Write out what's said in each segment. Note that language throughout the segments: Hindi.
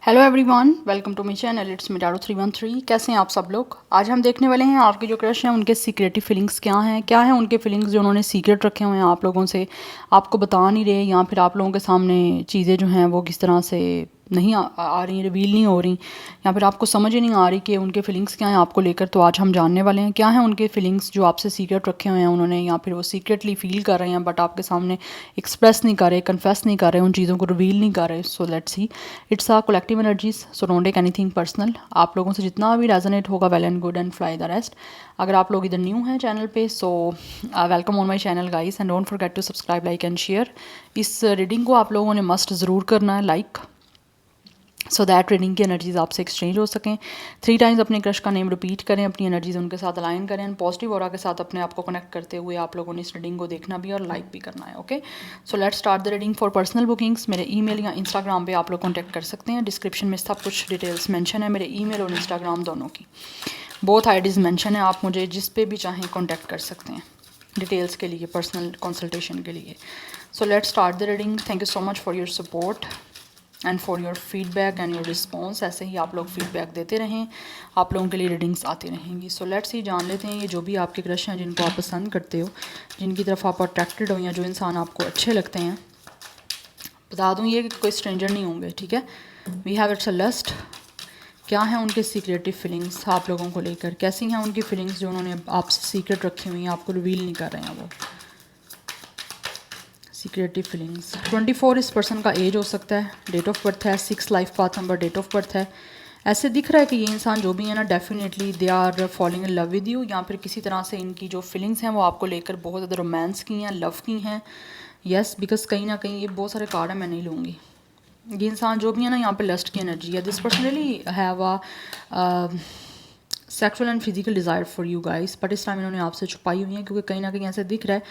Hello everyone, welcome to my channel. It's me tarot 313। कैसे हैं आप सब लोग? आज हम देखने वाले हैं आपके जो क्रश हैं उनके सीक्रेटिव फीलिंग्स क्या हैं उनके फीलिंग्स जो उन्होंने सीक्रेट रखे हुए हैं आप लोगों से, आपको बता नहीं रहे, या फिर आप लोगों के सामने चीज़ें जो हैं वो किस तरह से नहीं आ रही, रिवील नहीं हो रही, या फिर आपको समझ ही नहीं आ रही कि उनके फीलिंग्स क्या हैं आपको लेकर। तो आज हम जानने वाले हैं क्या हैं उनके फीलिंग्स जो आपसे सीक्रेट रखे हुए हैं उन्होंने, या फिर वो सीक्रेटली फील कर रहे हैं बट आपके सामने एक्सप्रेस नहीं कर रहे, कन्फेस नहीं कर रहे, उन चीज़ों को रिवील नहीं कर रहे। So let's see, it's a collective energies, so don't take anything personal. आप लोगों से जितना भी रेजोनेट होगा well and good and fly the rest. अगर आप लोग इधर न्यू हैं चैनल पे, so welcome on my channel guys, and don't forget to subscribe, like and share. इस रीडिंग को आप लोगों ने मस्ट ज़रूर करना है लाइक, सो दैट रीडिंग की एनर्जीज आपसे एक्सचेंज हो सकें। 3 टाइम्स अपने क्रश का नेम रिपीट करें, अपनी एनर्जीज उनके साथ अलाइन करें, एंड पॉजिटिव ऑरा के साथ अपने आप को कनेक्ट करते हुए आप लोगों ने इस रीडिंग को देखना भी और लाइक भी करना है। Okay, so let's start the reading. For personal bookings मेरे ईमेल या इंस्टाग्राम पे आप लोग कॉन्टैक्ट कर सकते हैं। डिस्क्रिप्शन में सब कुछ डिटेल्स मेंशन है, मेरे ईमेल और इंस्टाग्राम दोनों की, बोथ आईडीज़ मेंशन है। आप मुझे जिस पे भी चाहें कॉन्टैक्ट कर सकते हैं डिटेल्स के लिए, पर्सनल कंसल्टेशन के लिए। So let's start the reading. Thank you so much for your support and for your feedback and your response. ऐसे ही आप लोग फीडबैक देते रहें, आप लोगों के लिए रीडिंग्स आती रहेंगी। सो लेट्स ही जान लेते हैं ये जो भी आपके क्रश हैं, जिनको आप पसंद करते हो, जिनकी तरफ आप अट्रैक्टेड हो, या जो इंसान आपको अच्छे लगते हैं। बता दूँ ये कि कोई स्ट्रेंजर नहीं होंगे, ठीक है। We have it's a lust. क्या है उनके सीक्रेटिव फीलिंग्स आप लोगों को लेकर, कैसी हैं उनकी फीलिंग्स जो उन्होंने आपसे सीक्रेट रखी हुई हैं, आपको रिवील नहीं कर रहे हैं वो सीक्रेटिव फीलिंग्स। 24 इस पर्सन का एज हो सकता है, डेट ऑफ बर्थ है 6, life path number, date of birth है। ऐसे दिख रहा है कि ये इंसान जो भी है ना, definitely they are following in love with you, या फिर किसी तरह से इनकी जो फीलिंग्स हैं वो आपको लेकर बहुत ज़्यादा रोमांस की हैं, लव की हैं। यस, बिकॉज कहीं ना कहीं ये बहुत सारे कार्ड है, मैं नहीं लूँगी। ये इंसान जो भी है ना, यहाँ पे लस्ट की एनर्जी है। This person really have a sexual and physical desire for you guys, but इस टाइम इन्होंने आपसे छुपाई हुई है, क्योंकि कहीं ना कहीं ऐसे दिख रहा है,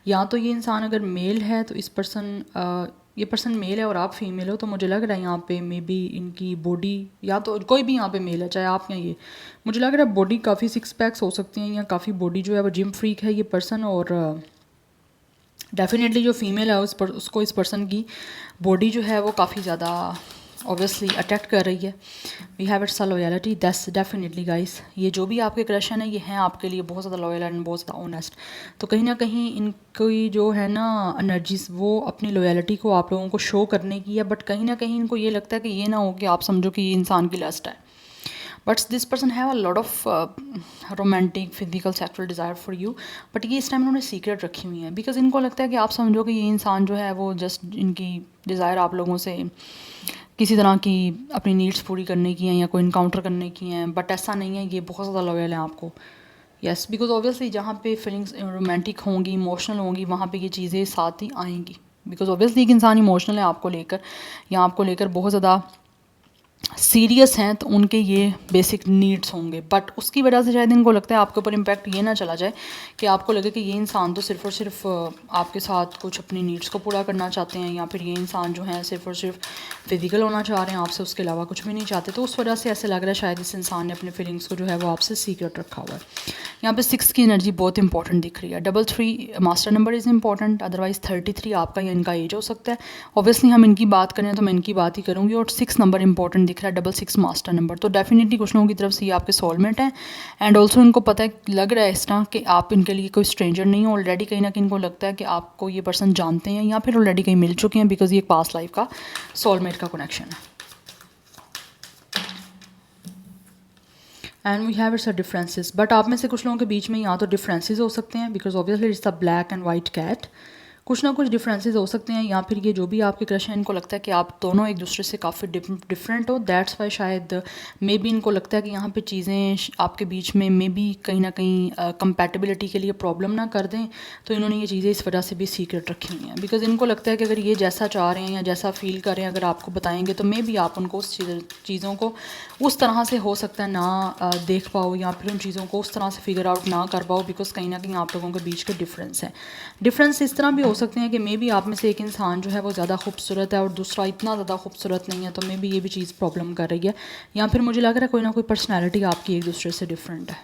या तो ये इंसान अगर मेल है तो इस पर्सन ये पर्सन मेल है और आप फीमेल हो, तो मुझे लग रहा है यहाँ पे मे बी इनकी बॉडी, या तो कोई भी यहाँ पे मेल है चाहे आप या ये, मुझे लग रहा है बॉडी काफ़ी 6 पैक्स हो सकती हैं, या काफ़ी बॉडी जो है वो जिम फ्रीक है ये पर्सन। और डेफिनेटली जो फीमेल है उसको इस पर्सन की बॉडी जो है वो काफ़ी ज़्यादा ऑब्वियसली अट्रैक्ट कर रही है। We have it's a loyalty, that's definitely guys, ये जो भी आपके क्रश हैं ना, ये हैं आपके लिए बहुत ज़्यादा लॉयल एंड बहुत ज़्यादा ऑनेस्ट। तो कहीं ना कहीं इनकी जो है ना एनर्जीज, वो अपनी लॉयलिटी को आप लोगों को शो करने की है, बट कहीं ना कहीं इनको ये लगता है कि ये ना हो कि आप समझो कि ये इंसान की लस्ट है। But this person have a lot of romantic physical sexual desire for you, but ये इस टाइम उन्होंने सीक्रेट रखी हुई है, बिकॉज इनको लगता है कि आप समझो कि ये इंसान जो है वो जस्ट इनकी डिज़ायर आप लोगों से किसी तरह की अपनी नीड्स पूरी करने की हैं, या कोई इनकाउंटर करने की हैं, बट ऐसा नहीं है, ये बहुत ज़्यादा लॉयल है आपको। यस, बिकॉज ऑब्वियसली जहाँ पे फीलिंग्स रोमांटिक होंगी, इमोशनल होंगी, वहाँ पे ये चीज़ें साथ ही आएंगी, बिकॉज ऑब्वियसली एक इंसान इमोशनल है आपको लेकर, या आपको लेकर बहुत ज़्यादा सीरियस हैं, तो उनके ये बेसिक नीड्स होंगे, बट उसकी वजह से शायद इनको लगता है आपके ऊपर इम्पैक्ट ये ना चला जाए कि आपको लगे कि ये इंसान तो सिर्फ़ और सिर्फ आपके साथ कुछ अपनी नीड्स को पूरा करना चाहते हैं, या फिर ये इंसान जो है सिर्फ़ और सिर्फ फिजिकल होना चाह रहे हैं आपसे, उसके अलावा कुछ भी नहीं चाहते। तो उस वजह से ऐसे लग रहा है शायद इस इंसान ने अपने फीलिंग्स को जो है वो आपसे सीक्रेट रखा हुआ है। यहाँ पे 6 की एनर्जी बहुत इंपॉर्टेंट दिख रही है। 33 master number is important, otherwise 33 आपका या इनका एज हो सकता है। ऑब्वियसली हम इनकी बात करें तो मैं इनकी बात ही करूँगी, और 6 नंबर इंपॉर्टेंट दिख रहा है, 66 मास्टर नंबर। तो डेफिनेटली कुछ लोगों की तरफ से ये आपके सोलमेट हैं, एंड ऑल्सो इनको पता है, लग रहा है इस तरह कि आप इनके लिए कोई स्ट्रेंजर नहीं हो ऑलरेडी। कहीं ना कहीं इनको लगता है कि आपको ये पर्सन जानते हैं, या फिर ऑलरेडी कहीं मिल चुके हैं, बिकॉज ये एक पास्ट लाइफ का सोलमेट का कनेक्शन है। And we have it's a differences, but आप में से कुछ लोगों के बीच में यहाँ तो डिफरेंसेस हो सकते हैं, because obviously it's the black and white cat. कुछ ना कुछ डिफरेंसेस हो सकते हैं, या फिर ये जो भी आपके क्रश हैं इनको लगता है कि आप दोनों एक दूसरे से काफ़ी डिफरेंट हो, दैट्स वाई शायद मे बी इनको लगता है कि यहाँ पे चीज़ें आपके बीच में मे बी कहीं ना कहीं कंपैटिबिलिटी के लिए प्रॉब्लम ना कर दें, तो इन्होंने ये चीज़ें इस वजह से भी सीक्रेट रखी हुई हैं, बिकॉज इनको लगता है कि अगर ये जैसा चाह रहे हैं या जैसा फील कर रहे हैं अगर आपको बताएंगे, तो मे बी आप उनको उस चीज़ों को उस तरह से हो सकता है ना देख पाओ, या फिर उन चीज़ों को उस तरह से फिगर आउट ना कर पाओ, बिकॉज कहीं ना कहीं आप लोगों के बीच के डिफरेंस है। डिफरेंस इस तरह भी हो सकते हैं कि मे बी आप में से एक इंसान जो है वो ज़्यादा खूबसूरत है और दूसरा इतना ज़्यादा खूबसूरत नहीं है, तो मे बी ये भी चीज़ प्रॉब्लम कर रही है, या फिर मुझे लग रहा है कोई ना कोई पर्सनैलिटी आपकी एक दूसरे से डिफरेंट है।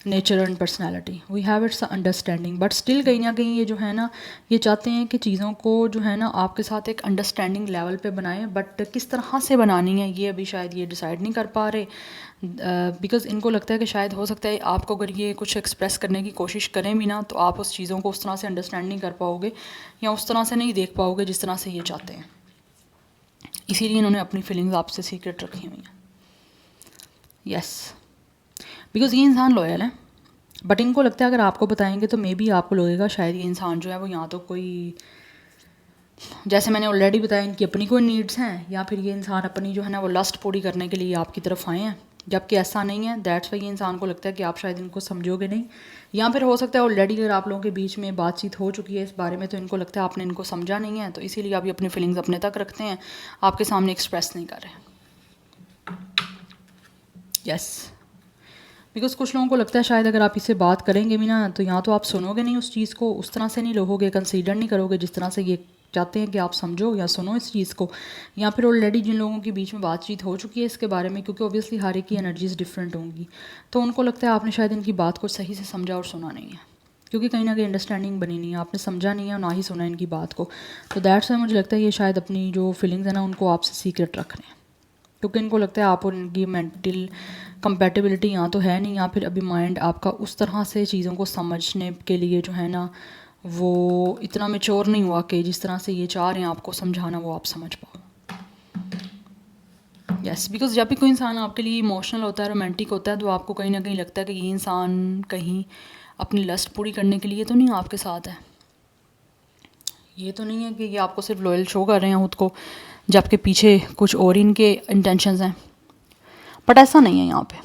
Nature and personality, we have its understanding, but still कहीं ना कहीं ये जो है ना, ये चाहते हैं कि चीज़ों को जो है ना आपके साथ एक अंडरस्टैंडिंग लेवल पे बनाएं, बट किस तरह से बनानी है ये अभी शायद ये डिसाइड नहीं कर पा रहे, बिकॉज़ इनको लगता है कि शायद हो सकता है आपको अगर ये कुछ एक्सप्रेस करने की कोशिश करें भी ना, तो आप उस चीज़ों को उस तरह से अंडरस्टैंड नहीं कर पाओगे या उस तरह से नहीं देख पाओगे जिस तरह से ये चाहते हैं। इसीलिए इन्होंने अपनी फीलिंग्स आपसे सीक्रेट रखी हुई हैं। यस, बिकॉज़ ये इंसान लॉयल है, बट इनको लगता है अगर आपको बताएंगे तो मे बी आपको लगेगा शायद ये इंसान जो है वो यहाँ तो कोई, जैसे मैंने ऑलरेडी बताया, इनकी अपनी कोई नीड्स हैं, या फिर ये इंसान अपनी जो है ना वो लस्ट पूरी करने के लिए आपकी तरफ आए हैं, जबकि ऐसा नहीं है। दैट्स वाई ये इंसान को लगता है कि आप शायद इनको समझोगे नहीं, या फिर हो सकता है ऑलरेडी अगर आप लोगों के बीच में बातचीत हो चुकी है इस बारे में, तो इनको लगता है आपने इनको समझा नहीं है, तो इसीलिए आप अपनी फीलिंग्स अपने तक रखते हैं, आपके सामने एक्सप्रेस नहीं कर रहे। यस, बिकॉज कुछ लोगों को लगता है शायद अगर आप इससे बात करेंगे भी ना, तो यहाँ तो आप सुनोगे नहीं उस चीज़ को, उस तरह से नहीं लोगे, कंसीडर नहीं करोगे जिस तरह से ये चाहते हैं कि आप समझो या सुनो इस चीज़ को, या फिर ऑलरेडी जिन लोगों के बीच में बातचीत हो चुकी है इसके बारे में, क्योंकि ऑब्वियसली हर एक की एनर्जीज डिफरेंट होंगी, तो उनको लगता है आपने शायद इनकी बात को सही से समझा और सुना नहीं है, क्योंकि कहीं ना कहीं अंडरस्टैंडिंग बनी नहीं है, आपने समझा नहीं है और ना ही सुना इनकी बात को। तो दैट्स वाई मुझे लगता है ये शायद अपनी जो फीलिंग्स है ना उनको आपसे सीक्रेट रख रहे हैं, क्योंकि इनको लगता है आप और इनकी मेंटल कंपैटिबिलिटी यहाँ तो है नहीं, या फिर अभी माइंड आपका उस तरह से चीज़ों को समझने के लिए जो है ना वो इतना मैच्योर नहीं हुआ कि जिस तरह से ये चाह रहे हैं आपको समझाना वो आप समझ पाओ। यस, बिकॉज जब भी कोई इंसान आपके लिए इमोशनल होता है, रोमांटिक होता है, तो आपको कहीं ना कहीं लगता है कि ये इंसान कहीं अपनी लस्ट पूरी करने के लिए तो नहीं आपके साथ है, ये तो नहीं है कि ये आपको सिर्फ लॉयल शो कर रहे हैं खुद को, जबकि पीछे कुछ और इनके इंटेंशंस हैं, बट ऐसा नहीं है यहाँ पे।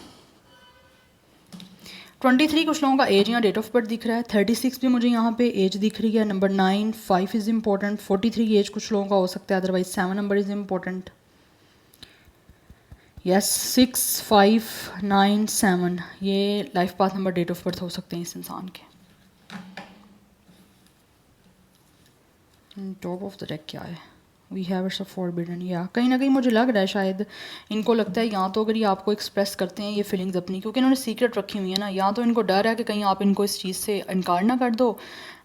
23 कुछ लोगों का एज या डेट ऑफ बर्थ दिख रहा है, 36 भी मुझे यहाँ पे एज दिख रही है, नंबर 9 5 इज़ इम्पोर्टेंट, 43 एज कुछ लोगों का हो सकता है, otherwise 7 number is important. Yes, 6 5 9 7 ये life path number date of birth हो सकते हैं इस इंसान के। टॉप ऑफ द डेक क्या है, we have it's a forbidden, या कहीं ना कहीं मुझे लग रहा है शायद इनको लगता है या तो अगर ये आपको एक्सप्रेस करते हैं ये फीलिंग्स अपनी, क्योंकि इन्होंने सीक्रेट रखी हुई है ना, या तो इनको डर है कि कहीं आप इनको इस चीज़ से इनकार ना कर दो,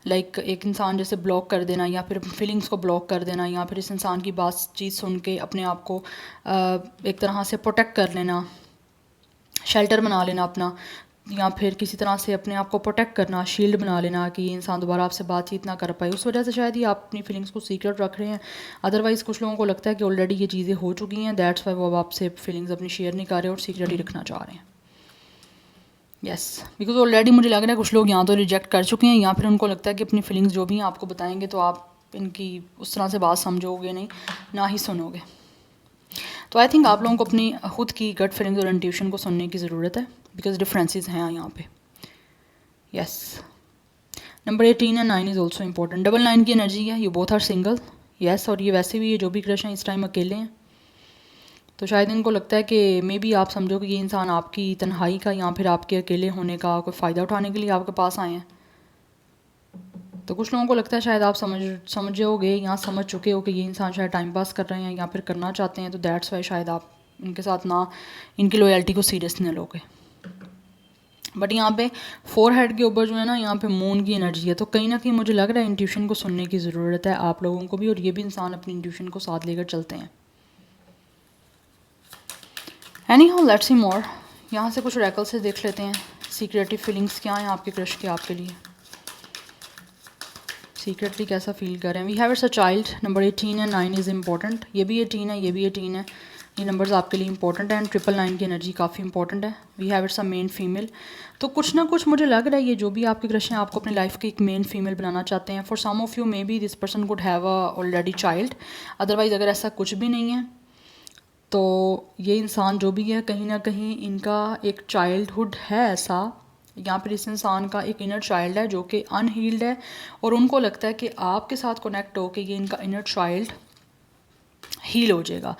लाइक एक इंसान जैसे ब्लॉक कर देना या फिर फीलिंग्स को ब्लॉक कर देना, या फिर इस इंसान की बातचीत सुन के अपने आप को एक तरह से प्रोटेक्ट कर लेना, शेल्टर बना लेना अपना, या फिर किसी तरह से अपने आप को प्रोटेक्ट करना, शील्ड बना लेना कि ये इंसान दोबारा आपसे बातचीत ना कर पाए, उस वजह से शायद ये आप अपनी फीलिंग्स को सीक्रेट रख रहे हैं। अदरवाइज़ कुछ लोगों को लगता है कि ऑलरेडी ये चीज़ें हो चुकी हैं, दैट्स वाई वो अब आपसे फीलिंग्स अपनी शेयर नहीं कर रहे और सीक्रेट ही रखना चाह रहे हैं। यस, बिकॉज ऑलरेडी मुझे लग रहा है कुछ लोग यहाँ तो रिजेक्ट कर चुके हैं, या फिर उनको लगता है कि अपनी फीलिंग्स जो भी हैं आपको बताएंगे तो आप इनकी उस तरह से बात समझोगे नहीं, ना ही सुनोगे। तो आई थिंक आप लोगों को अपनी खुद की गट फीलिंग्स और इंट्यूशन को सुनने की ज़रूरत है, बिकॉज डिफरेंसेस हैं यहाँ पे। Yes, number 18 and 9 is also important, double 9 की एनर्जी है, you both are single. Yes, और ये वैसे भी ये जो भी क्रश हैं इस टाइम अकेले हैं, तो शायद इनको लगता है कि मे बी आप समझो कि ये इंसान आपकी तन्हाई का या फिर आपके अकेले होने का कोई फ़ायदा उठाने के लिए आपके पास आए हैं। तो कुछ लोगों को लगता है शायद आप समझोगे या समझ चुके हो कि ये इंसान शायद टाइम पास कर रहे हैं या फिर करना चाहते हैं, तो दैट्स वाई शायद आप इनके साथ ना इनकी लॉयल्टी को सीरियस नहीं लोगे। बट यहाँ पे फोर हेड के ऊपर जो है ना यहाँ पे मून की एनर्जी है, तो कहीं ना कहीं मुझे लग रहा है इंट्यूशन को सुनने की ज़रूरत है आप लोगों को भी, और ये भी इंसान अपनी इंट्यूशन को साथ लेकर चलते हैं। एनी हाउ लेट्स सी मोर, यहाँ से कुछ रैकल से देख लेते हैं सीक्रेटिव फीलिंग्स क्या हैं आपके क्रश के आपके लिए, सीक्रेटली कैसा फील कर रहे हैं। We have it's a child, number 18 and 9 is important, ये भी 18 है, ये भी 18 है, ये नंबर्स आपके लिए इंपॉर्टेंट है, एंड 999 की एनर्जी काफ़ी इंपॉर्टेंट है। We have it's a main female, तो कुछ ना कुछ मुझे लग रहा है ये जो भी आपके क्रश हैं आपको अपनी लाइफ की एक मेन फीमेल बनाना चाहते हैं। For some of you may be this person could have a already child, otherwise अगर ऐसा कुछ भी नहीं है तो ये इंसान जो भी है कहीं ना कहीं इनका एक चाइल्डहुड है ऐसा, या फिर इस इंसान का एक इनर चाइल्ड है जो कि अनहील्ड है, और उनको लगता है कि आपके साथ कनेक्ट हो के ये इनका इनर चाइल्ड हील हो जाएगा।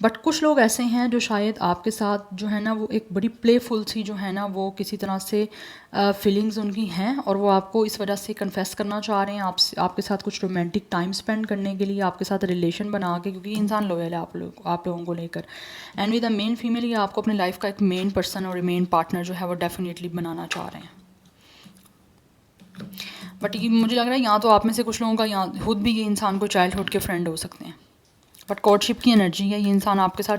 बट कुछ लोग ऐसे हैं जो शायद आपके साथ जो है ना वो एक बड़ी प्लेफुल सी जो है ना वो किसी तरह से फीलिंग्स उनकी हैं और वो आपको इस वजह से कन्फेस करना चाह रहे हैं आपके साथ कुछ रोमांटिक टाइम स्पेंड करने के लिए, आपके साथ रिलेशन बना के, क्योंकि इंसान लॉयल है आप लोगों को लेकर। And with the main female ये आपको अपने लाइफ का एक मेन पर्सन और मेन पार्टनर जो है वो डेफिनेटली बनाना चाह रहे हैं। बट ये मुझे लग रहा है यहाँ तो आप में से कुछ लोगों का यहाँ खुद भी ये इंसान को चाइल्डहुड के फ्रेंड हो सकते हैं। बट कोर्टशिप की एनर्जी है, ये इंसान आपके साथ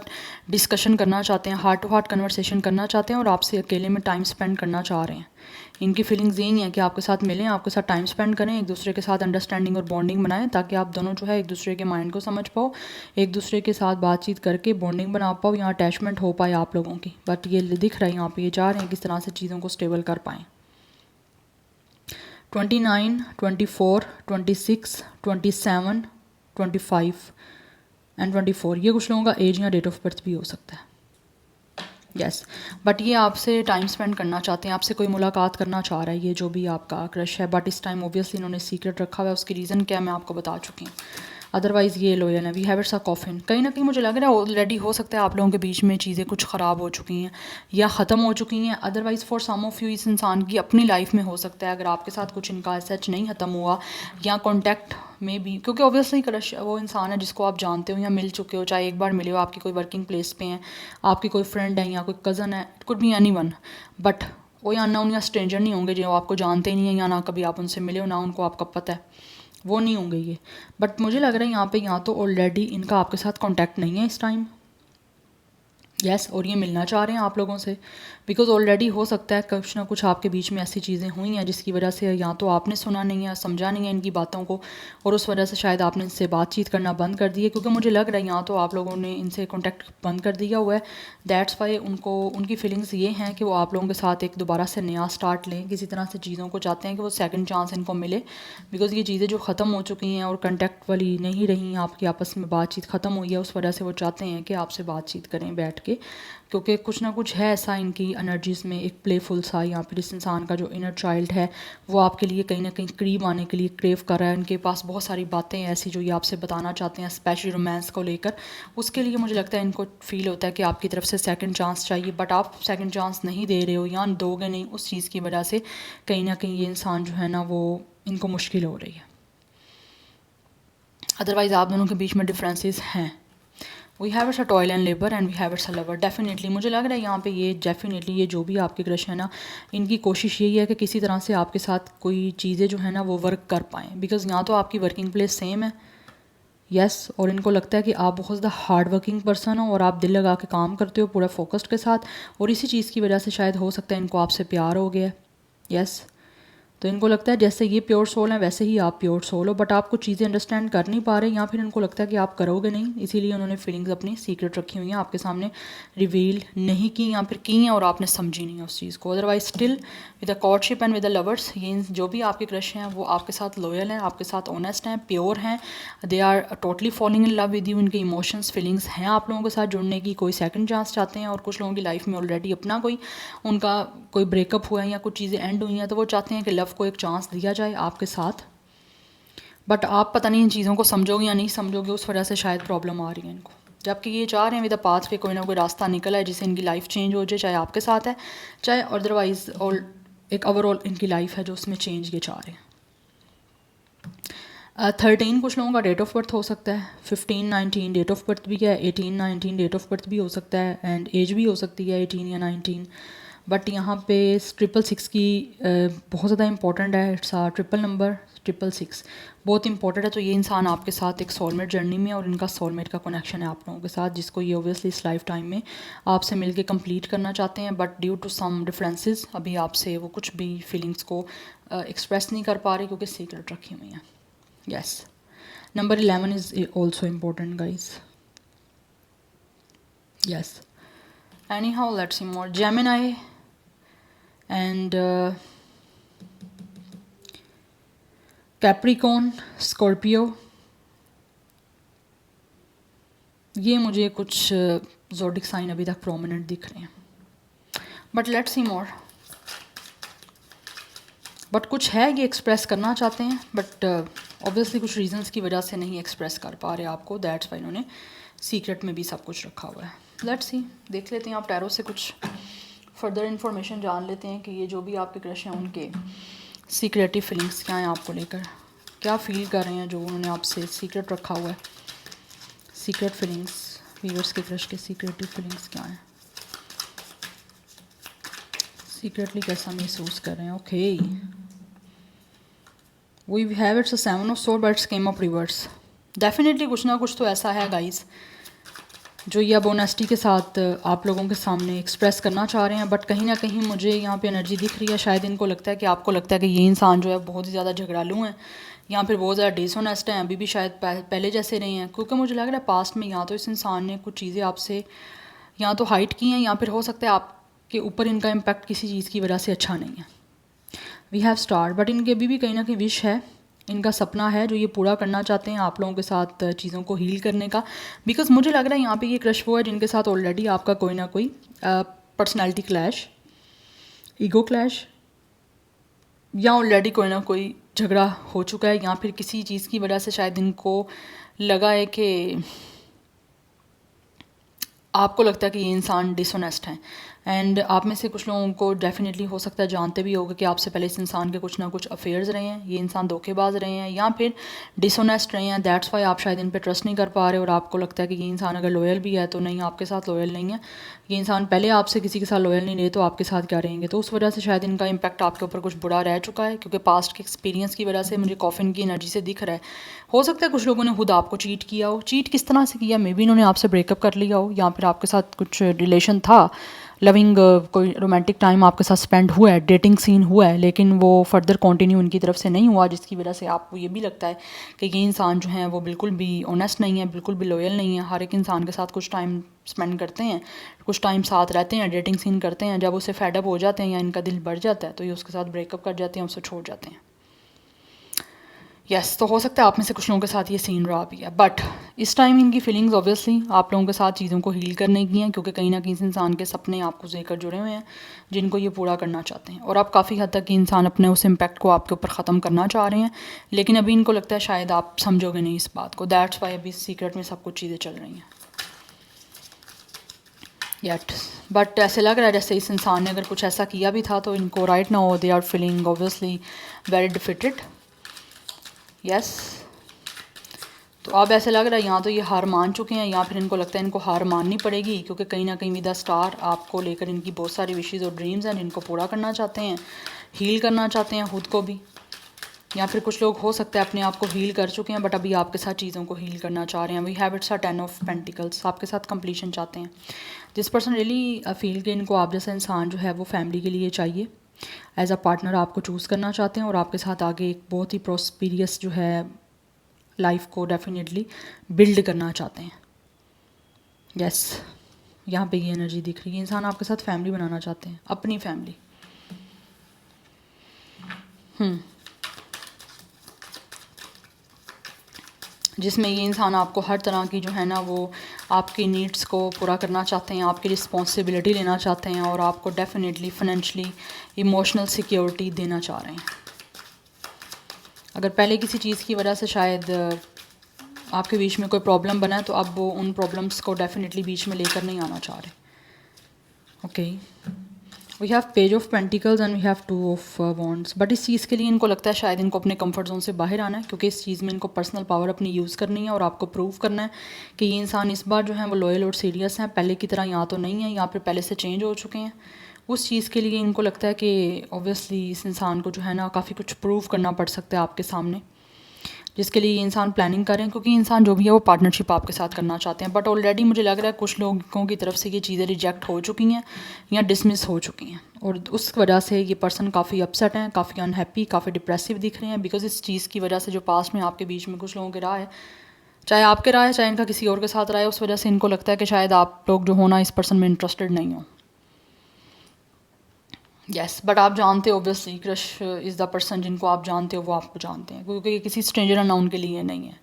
डिस्कशन करना चाहते हैं, हार्ट टू हार्ट कन्वर्सेशन करना चाहते हैं और आपसे अकेले में टाइम स्पेंड करना चाह रहे हैं। इनकी फीलिंग्स यही है कि आपके साथ मिलें, आपके साथ टाइम स्पेंड करें, एक दूसरे के साथ अंडरस्टैंडिंग और बॉन्डिंग बनाएं ताकि आप दोनों जो है एक दूसरे के माइंड को समझ पाओ, एक दूसरे के साथ बातचीत करके बॉन्डिंग बना पाओ, यहाँ अटैचमेंट हो पाए आप लोगों की। बट ये दिख रहा है यहाँ पे ये चाह रहे हैं किस तरह से चीज़ों को स्टेबल कर पाएँ। 29, 24, 26, 27, 25 एंड 24 ये कुछ लोगों का एज या डेट ऑफ बर्थ भी हो सकता है। यस बट ये आपसे टाइम स्पेंड करना चाहते हैं, आपसे कोई मुलाकात करना चाह रहा है, ये जो भी आपका क्रश है। बट इस टाइम ऑब्वियसली इन्होंने सीक्रेट रखा हुआ है, उसकी रीज़न क्या मैं आपको बता चुकी हूँ। अदरवाइज़ ये लॉयल है। We have it's a coffin. कहीं ना कहीं मुझे लग रहा है ऑलरेडी हो सकता है आप लोगों के बीच में चीज़ें कुछ ख़राब हो चुकी हैं या ख़त्म हो चुकी हैं। Otherwise for some of you इस इंसान की अपनी लाइफ में हो सकता है अगर आपके साथ कुछ इनका सच नहीं ख़त्म हुआ या कॉन्टैक्ट में भी, क्योंकि ऑब्वियसली क्रश वो इंसान है जिसको आप जानते हो या मिल चुके हो, चाहे एक बार मिले हो, आपकी कोई वर्किंग प्लेस पे हैं, आपकी कोई फ्रेंड है या कोई कज़न है, it could be anyone. But वो या अननोन या स्ट्रेंजर नहीं होंगे जो आपको जानते ही नहीं है या ना कभी आप उनसे मिले हो ना उनको आपका पता है, वो नहीं होंगे ये। बट मुझे लग रहा है यहाँ पे यहाँ तो ऑलरेडी इनका आपके साथ कांटेक्ट नहीं है इस टाइम। यस और ये मिलना चाह रहे हैं आप लोगों से बिकॉज ऑलरेडी हो सकता है कुछ ना कुछ आपके बीच में ऐसी चीज़ें हुई हैं जिसकी वजह से या तो आपने सुना नहीं है, समझा नहीं है इनकी बातों को और उस वजह से शायद आपने इनसे बातचीत करना बंद कर दी है। क्योंकि मुझे लग रहा है यहाँ तो आप लोगों ने इनसे कॉन्टैक्ट बंद कर दिया हुआ है। दैट्स वाई उनकी फीलिंग्स ये हैं कि वो आप लोगों के साथ एक दोबारा से नया स्टार्ट लें, किसी तरह से चीज़ों को चाहते हैं कि वो सेकंड चांस इनको मिले। बिकॉज ये चीज़ें जो ख़त्म हो चुकी हैं और कॉन्टैक्ट वाली नहीं रही, आपकी आपस में बातचीत ख़त्म हुई है, उस वजह से वो चाहते हैं कि आपसे बातचीत करें बैठ के। क्योंकि कुछ ना कुछ है ऐसा इनकी एनर्जीज़ में, एक प्लेफुल सा या फिर इस इंसान का जो इनर चाइल्ड है वो आपके लिए कहीं ना कहीं करीब आने के लिए क्रेव कर रहा है। इनके पास बहुत सारी बातें हैं ऐसी जो ये आपसे बताना चाहते हैं, स्पेशली रोमांस को लेकर। उसके लिए मुझे लगता है इनको फील होता है कि आपकी तरफ से सेकंड चांस चाहिए, बट आप सेकंड चांस नहीं दे रहे हो या दोगे नहीं, उस चीज़ की वजह से कहीं ना कहीं ये इंसान जो है ना वो इनको मुश्किल हो रही है। अदरवाइज़ आप दोनों के बीच में डिफरेंसेस हैं। We have it's a toil and labour and we have it's a lover. Definitely मुझे लग रहा है यहाँ पे ये डेफिनेटली ये जो भी आपके क्रश है ना, इनकी कोशिश यही है कि किसी तरह से आपके साथ कोई चीज़ें जो है ना वो वर्क कर पाएँ। बिकॉज यहाँ तो आपकी वर्किंग प्लेस सेम है। यस और इनको लगता है कि आप बहुत ज़्यादा हार्ड वर्किंग पर्सन हो और आप दिल लगा के काम करते हो पूरा फोकस्ड के साथ, और इसी चीज़ की वजह से शायद हो सकता है इनको आपसे प्यार हो गया। यस तो इनको लगता है जैसे ये प्योर सोल है वैसे ही आप प्योर सोल हो, बट आप कुछ चीज़ें अंडरस्टैंड कर नहीं पा रहे या फिर इनको लगता है कि आप करोगे नहीं, इसीलिए उन्होंने फीलिंग्स अपनी सीक्रेट रखी हुई हैं, आपके सामने रिवील नहीं की या फिर की हैं और आपने समझी नहीं है उस चीज़ को। Otherwise still with the courtship and with the lovers ये जो भी आपके क्रश हैं वो आपके साथ लॉयल हैं, आपके साथ ऑनेस्ट हैं, प्योर हैं, they are totally falling in love with you. इनके इमोशंस फीलिंग्स हैं आप लोगों के साथ जुड़ने की, कोई सेकंड चांस चाहते हैं। और कुछ लोगों की लाइफ में ऑलरेडी अपना उनका कोई ब्रेकअप हुआ है या कुछ चीज़ें एंड हुई हैं तो वो चाहते हैं कि लव को एक चांस दिया जाए आपके साथ। बट आप पता नहीं इन चीज़ों को समझोगे या नहीं समझोगे, उस वजह से शायद प्रॉब्लम आ रही है इनको। जबकि ये चाह रहे हैं विद द पाथ पे कोई ना कोई रास्ता निकला है जिससे इनकी लाइफ चेंज हो जाए, चाहे आपके साथ है चाहे अदरवाइज और एक ओवरऑल इनकी लाइफ है जो उसमें चेंज ये चाह रहे हैं। 13 कुछ लोगों का डेट ऑफ बर्थ हो सकता है, 15, 19 डेट ऑफ बर्थ भी है, 18, 19 डेट ऑफ बर्थ भी हो सकता है एंड एज भी हो सकती है 18 या 19। बट यहाँ पे 666 की बहुत ज़्यादा इंपॉर्टेंट है। इट्स आ ट्रिपल नंबर 666 बहुत इंपॉर्टेंट है। तो ये इंसान आपके साथ एक सोलमेट जर्नी में और इनका सोलमेट का कनेक्शन है आप लोगों के साथ, जिसको ये ओबियसली इस लाइफ टाइम में आपसे मिलके कंप्लीट करना चाहते हैं। But due to some differences अभी आपसे वो कुछ भी फीलिंग्स को एक्सप्रेस नहीं कर पा रहे क्योंकि सीक्रेट रखी हुई हैं। Yes. Number 11 is also important, guys. Yes. Anyhow, let's see more. Gemini and Capricorn, Scorpio. ये मुझे कुछ ज़ोडिक साइन अभी तक प्रोमिनेंट दिख रहे हैं, but let's see more. But कुछ है ये एक्सप्रेस करना चाहते हैं, बट ऑब्वियसली कुछ रीजंस की वजह से नहीं एक्सप्रेस कर पा रहे आपको। दैट्स वाई इन्होंने सीक्रेट में भी सब कुछ रखा हुआ है। लेट्स सी, देख लेते हैं आप टैरो से कुछ फर्दर इन्फॉर्मेशन जान लेते हैं कि ये जो भी आपके क्रश हैं उनके सीक्रेटिव फीलिंग्स क्या हैं आपको लेकर, क्या फील कर रहे हैं जो उन्होंने आपसे सीक्रेट रखा हुआ है। सीक्रेट फीलिंग्स, व्यूअर्स के क्रश के सीक्रेटिव फीलिंग्स क्या हैं, सीक्रेटली कैसा महसूस कर रहे हैं। Okay, we have it's a 7 of sword but came up reverse. Definitely कुछ ना कुछ तो ऐसा है गाइस जो ये अब ऑनेस्टी के साथ आप लोगों के सामने एक्सप्रेस करना चाह रहे हैं, बट कहीं ना कहीं मुझे यहाँ पे एनर्जी दिख रही है। शायद इनको लगता है कि आपको लगता है कि ये इंसान जो है बहुत ही ज़्यादा झगड़ालू हैं या फिर बहुत ज़्यादा डिसऑनेस्ट हैं, अभी भी शायद पहले जैसे रहे हैं। क्योंकि मुझे लग रहा है पास्ट में या तो इस इंसान ने कुछ चीज़ें आपसे या तो हाइड की हैं या फिर हो सकता है आपके ऊपर इनका इम्पैक्ट किसी चीज़ की वजह से अच्छा नहीं है। वी हैव स्टार, बट इनके अभी भी कहीं ना कहीं विश है, इनका सपना है जो ये पूरा करना चाहते हैं आप लोगों के साथ चीज़ों को हील करने का। बिकॉज मुझे लग रहा है यहाँ पे ये क्रश वो है जिनके साथ ऑलरेडी आपका कोई ना कोई पर्सनैलिटी क्लैश, ईगो क्लैश या ऑलरेडी कोई ना कोई झगड़ा हो चुका है, या फिर किसी चीज़ की वजह से शायद इनको लगा है कि आपको लगता है कि ये इंसान डिसऑनेस्ट है। एंड आप में से कुछ लोगों को डेफिनेटली हो सकता है जानते भी होगा कि आपसे पहले इस इंसान के कुछ ना कुछ अफेयर्स रहे हैं, ये इंसान धोखेबाज रहे हैं या फिर डिसऑनेस्ट रहे हैं। दैट्स वाई आप शायद इन पे ट्रस्ट नहीं कर पा रहे और आपको लगता है कि ये इंसान अगर लॉयल भी है तो नहीं, आपके साथ लॉयल नहीं है। ये इंसान पहले आपसे किसी के साथ लॉयल नहीं रहे तो आपके साथ क्या रहेंगे। तो उस वजह से शायद इनका इम्पैक्ट आपके ऊपर कुछ बुरा रह चुका है, क्योंकि पास्ट के एक्सपीरियंस की वजह से मुझे कॉफिन की एनर्जी से दिख रहा है। हो सकता है कुछ लोगों ने खुद आपको चीट किया हो। चीट किस तरह से किया, मे बी इन्होंने आपसे ब्रेकअप कर लिया हो या फिर आपके साथ कुछ रिलेशन था, लविंग कोई रोमांटिक टाइम आपके साथ स्पेंड हुआ है, डेटिंग सीन हुआ है, लेकिन वो फर्दर कंटिन्यू उनकी तरफ से नहीं हुआ, जिसकी वजह से आपको ये भी लगता है कि ये इंसान जो है वो बिल्कुल भी ऑनेस्ट नहीं है, बिल्कुल भी लॉयल नहीं है। हर एक इंसान के साथ कुछ टाइम स्पेंड करते हैं, कुछ टाइम साथ रहते हैं, डेटिंग सीन करते हैं, जब उसे फेडअप हो जाते हैं या इनका दिल बढ़ जाता है तो ये उसके साथ ब्रेकअप कर जाते हैं, उसे छोड़ जाते हैं। यस, तो हो सकता है आप में से कुछ लोगों के साथ ये सीन रहा भी है, बट इस टाइम इनकी फीलिंग्स ऑब्वियसली आप लोगों के साथ चीज़ों को हील करने की हैं, क्योंकि कहीं ना कहीं इस इंसान के सपने आपको लेकर जुड़े हुए हैं जिनको ये पूरा करना चाहते हैं। और आप काफ़ी हद तक इंसान अपने उस इम्पैक्ट को आपके ऊपर ख़त्म करना चाह रहे हैं, लेकिन अभी इनको लगता है शायद आप समझोगे नहीं इस बात को। दैट्स वाई अभी सीक्रेट में सब कुछ चीज़ें चल रही हैं। येट बट ऐसे लग रहा है जैसे इस इंसान ने अगर कुछ ऐसा किया भी था तो इनको right now they are feeling obviously very defeated. Yes, तो अब ऐसे लग रहा है यहाँ तो ये हार मान चुके हैं या फिर इनको लगता है इनको हार माननी पड़ेगी, क्योंकि कहीं ना कहीं विद द स्टार आपको लेकर इनकी बहुत सारी विशेज़ और ड्रीम्स हैं जिनको पूरा करना चाहते हैं, हील करना चाहते हैं खुद को भी, या फिर कुछ लोग हो सकता है अपने आप को हील कर चुके हैं बट अभी आपके साथ चीज़ों को हील करना चाह रहे हैं। We have it's a 10 of pentacles, आपके साथ कंप्लीशन चाहते हैं। दिस पर्सन रियली फील कि इनको आप जैसा इंसान जो है वो फैमिली के लिए चाहिए, एज अ पार्टनर आपको चूज़ करना चाहते हैं और आपके साथ आगे एक बहुत ही प्रोस्पीरियस जो है लाइफ को डेफिनेटली बिल्ड करना चाहते हैं। यस, यहाँ पे ये एनर्जी दिख रही है, इंसान आपके साथ फैमिली बनाना चाहते हैं, अपनी फैमिली। जिसमें ये इंसान आपको हर तरह की जो है ना वो आपकी नीड्स को पूरा करना चाहते हैं, आपकी रिस्पॉन्सिबिलिटी लेना चाहते हैं और आपको डेफिनेटली फाइनेंशियली इमोशनल सिक्योरिटी देना चाह रहे हैं। अगर पहले किसी चीज़ की वजह से शायद आपके बीच में कोई प्रॉब्लम बना है तो अब वो उन प्रॉब्लम्स को डेफिनेटली बीच में लेकर नहीं आना चाह रहे। Okay, we have page of pentacles and we have 2 of wands, but इस चीज़ के लिए इनको लगता है शायद इनको अपने कंफर्ट जोन से बाहर आना है, क्योंकि इस चीज़ में इनको पर्सनल पावर अपनी यूज़ करनी है और आपको प्रूव करना है कि ये इंसान इस बार जो है वो लॉयल और सीरियस हैं, पहले की तरह यहाँ तो नहीं है या फिर पहले से चेंज हो चुके हैं। उस चीज़ के लिए इनको लगता है कि ऑब्वियसली इस इंसान को जो है ना काफ़ी कुछ प्रूव करना पड़ सकता है आपके सामने, जिसके लिए ये इंसान प्लानिंग करें, क्योंकि इंसान जो भी है वो पार्टनरशिप आपके साथ करना चाहते हैं। बट ऑलरेडी मुझे लग रहा है कुछ लोगों की तरफ से ये चीज़ें रिजेक्ट हो चुकी हैं या डिसमिस हो चुकी हैं और उस वजह से ये पर्सन काफ़ी अपसेट हैं, काफ़ी अनहैप्पी, काफ़ी डिप्रेसिव दिख रहे हैं, बिकॉज इस चीज़ की वजह से जो पास्ट में आपके बीच में कुछ लोगों के रहा है, चाहे आपके रहा है चाहे इनका किसी और के साथ रहा है, उस वजह से इनको लगता है कि शायद आप लोग जो होना इस पर्सन में इंटरेस्टेड नहीं हो। यस, बट आप जानते हो obviously crush is the person जिनको आप जानते हो वो आपको जानते हैं, क्योंकि ये किसी स्ट्रेंजर अनाउन के लिए नहीं है।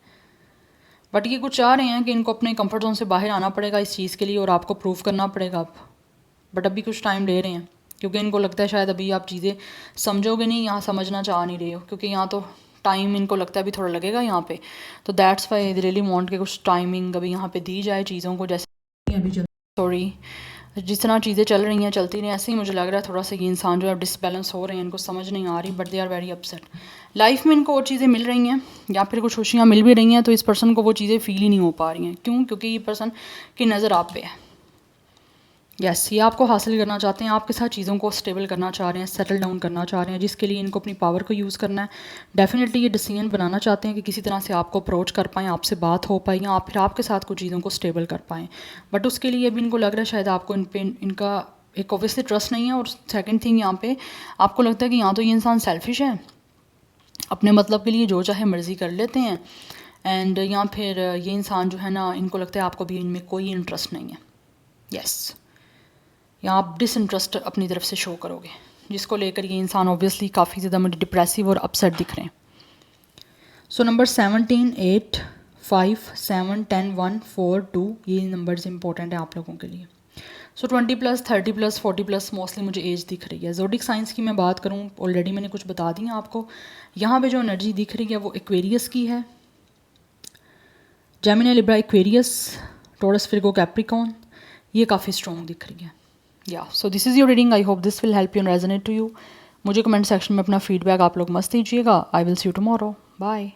बट ये कुछ चाह रहे हैं कि इनको अपने कंफर्ट जोन से बाहर आना पड़ेगा इस चीज़ के लिए और आपको प्रूव करना पड़ेगा अब, बट अभी कुछ टाइम ले रहे हैं, क्योंकि इनको लगता है शायद अभी आप चीज़ें समझोगे नहीं, यहाँ समझना चाह नहीं रहे हो, क्योंकि यहाँ तो टाइम इनको लगता है अभी थोड़ा लगेगा यहाँ पे, तो that's why they really want के कुछ टाइमिंग अभी यहाँ पे दी जाए चीज़ों को, जैसे अभी सॉरी जिस तरह चीज़ें चल रही हैं चलती नहीं, ऐसे ही मुझे लग रहा है थोड़ा सा ये इंसान जो है डिसबैलेंस हो रहे हैं, इनको समझ नहीं आ रही, but they are very upset. Life में इनको और चीज़ें मिल रही हैं या फिर कुछ खुशियाँ मिल भी रही हैं, तो इस पर्सन को वो चीज़ें फील ही नहीं हो पा रही हैं। क्यों? क्योंकि ये पर्सन की नज़र आप पे है। यस, ये आपको हासिल करना चाहते हैं, आपके साथ चीज़ों को स्टेबल करना चाह रहे हैं, सेटल डाउन करना चाह रहे हैं, जिसके लिए इनको अपनी पावर को यूज़ करना है। डेफिनेटली ये डिसीजन बनाना चाहते हैं कि किसी तरह से आपको अप्रोच कर पाएँ, आपसे बात हो पाए, या फिर आपके साथ कुछ चीज़ों को स्टेबल कर पाएँ। बट उसके लिए भी इनको लग रहा है शायद आपको इन पे इनका एक ऑब्वियसली ट्रस्ट नहीं है, और सेकेंड थिंग यहाँ पे आपको लगता है कि यहाँ तो ये इंसान सेल्फिश है, अपने मतलब के लिए जो चाहे मर्ज़ी कर लेते हैं, एंड या फिर ये इंसान जो है ना, इनको लगता है आपको भी इनमें कोई इंटरेस्ट नहीं है। यस, या आप डिसइंटरेस्ट अपनी तरफ से शो करोगे, जिसको लेकर ये इंसान ऑब्वियसली काफ़ी ज़्यादा मुझे डिप्रेसिव और अपसेट दिख रहे हैं। सो नंबर 17, 8, 5, 7, 10, 1, 4, 2 ये नंबर्स इंपॉर्टेंट है आप लोगों के लिए। सो 20+, 30+, 40+ मोस्टली मुझे एज दिख रही है। ज़ोडिक साइंस की मैं बात करूँ, ऑलरेडी मैंने कुछ बता दिया आपको। यहाँ पे जो एनर्जी दिख रही है वो एक्वेरियस की है, Gemini, Libra, Aquarius, Taurus, Virgo, Capricorn, ये काफ़ी स्ट्रॉन्ग दिख रही है। Yeah so this is your reading, I hope this will help you and resonate to you. मुझे कमेंट सेक्शन में अपना फीडबैक आप लोग मस्त दीजिएगा। I will see you tomorrow, bye.